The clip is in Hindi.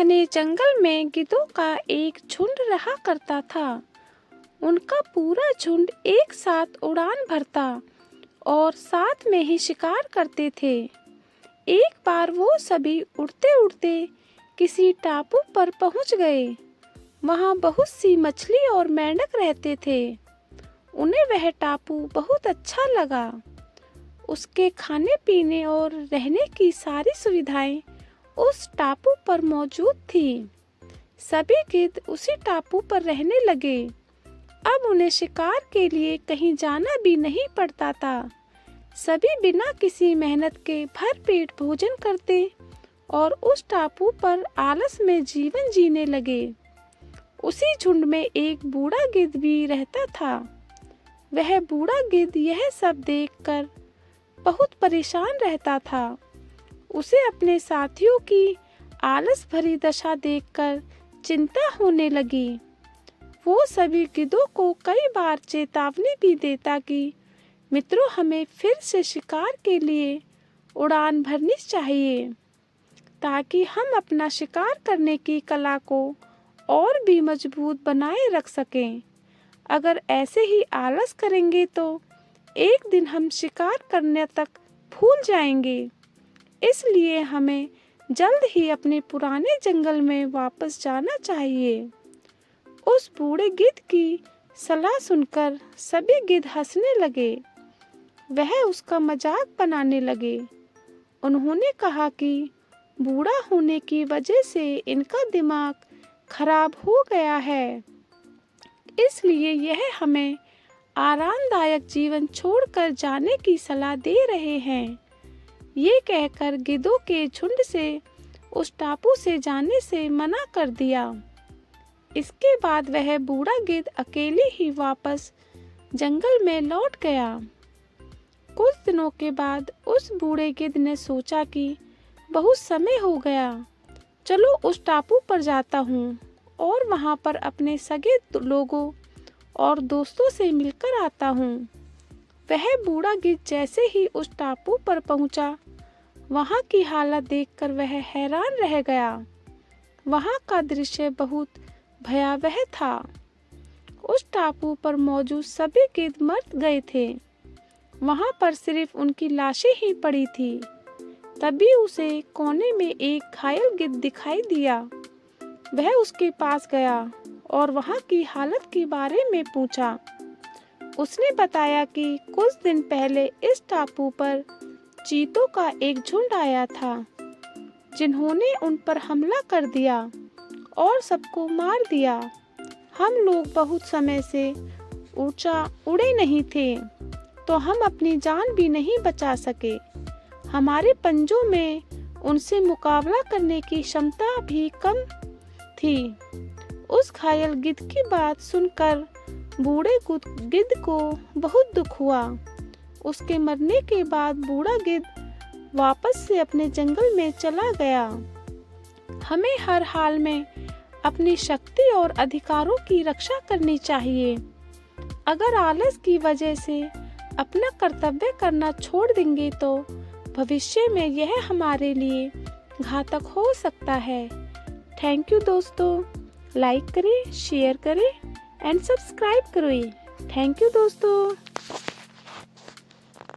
घने जंगल में गिद्धों का एक झुंड रहा करता था। उनका पूरा झुंड एक साथ उड़ान भरता और साथ में ही शिकार करते थे। एक बार वो सभी उड़ते उड़ते किसी टापू पर पहुंच गए। वहां बहुत सी मछली और मेंढक रहते थे। उन्हें वह टापू बहुत अच्छा लगा। उसके खाने पीने और रहने की सारी सुविधाएं उस टापू पर मौजूद थी। सभी गिद्ध उसी टापू पर रहने लगे। अब उन्हें शिकार के लिए कहीं जाना भी नहीं पड़ता था। सभी बिना किसी मेहनत के भरपेट भोजन करते और उस टापू पर आलस में जीवन जीने लगे। उसी झुंड में एक बूढ़ा गिद्ध भी रहता था। वह बूढ़ा गिद्ध यह सब देखकर बहुत परेशान रहता था। उसे अपने साथियों की आलस भरी दशा देखकर चिंता होने लगी। वो सभी गिद्धों को कई बार चेतावनी भी देता कि मित्रों, हमें फिर से शिकार के लिए उड़ान भरनी चाहिए ताकि हम अपना शिकार करने की कला को और भी मजबूत बनाए रख सकें। अगर ऐसे ही आलस करेंगे तो एक दिन हम शिकार करने तक भूल जाएंगे। इसलिए हमें जल्द ही अपने पुराने जंगल में वापस जाना चाहिए। उस बूढ़े गिद्ध की सलाह सुनकर सभी गिद्ध हंसने लगे। वह उसका मजाक बनाने लगे। उन्होंने कहा कि बूढ़ा होने की वजह से इनका दिमाग खराब हो गया है, इसलिए यह हमें आरामदायक जीवन छोड़कर जाने की सलाह दे रहे हैं। ये कहकर गिद्धों के झुंड से उस टापू से जाने से मना कर दिया। इसके बाद वह बूढ़ा गिद्ध अकेले ही वापस जंगल में लौट गया। कुछ दिनों के बाद उस बूढ़े गिद्ध ने सोचा कि बहुत समय हो गया, चलो उस टापू पर जाता हूँ और वहाँ पर अपने सगे लोगों और दोस्तों से मिलकर आता हूँ। वह बूढ़ा गिद्ध जैसे ही उस टापू पर पहुँचा, वहाँ की हालत देखकर वह हैरान रह गया। वहाँ का दृश्य बहुत भयावह था। उस टापू पर मौजूद सभी गिद्ध मर गए थे। वहाँ पर सिर्फ उनकी लाशें ही पड़ी थी। तभी उसे कोने में एक घायल गिद्ध दिखाई दिया। वह उसके पास गया और वहाँ की हालत के बारे में पूछा। उसने बताया कि कुछ दिन पहले इस टापू पर चीतों का एक झुंड आया था, जिन्होंने उन पर हमला कर दिया और सबको मार दिया। हम लोग बहुत समय से ऊंचा उड़े नहीं थे, तो हम अपनी जान भी नहीं बचा सके। हमारे पंजों में उनसे मुकाबला करने की क्षमता भी कम थी। उस घायल गिद्ध की बात सुनकर बूढ़े गिद्ध को बहुत दुख हुआ। उसके मरने के बाद बूढ़ा गिद्ध वापस से अपने जंगल में चला गया। हमें हर हाल में अपनी शक्ति और अधिकारों की रक्षा करनी चाहिए। अगर आलस की वजह से अपना कर्तव्य करना छोड़ देंगे तो भविष्य में यह हमारे लिए घातक हो सकता है। थैंक यू दोस्तों। लाइक करें, शेयर करें एंड सब्सक्राइब करें। थैंक यू दोस्तों।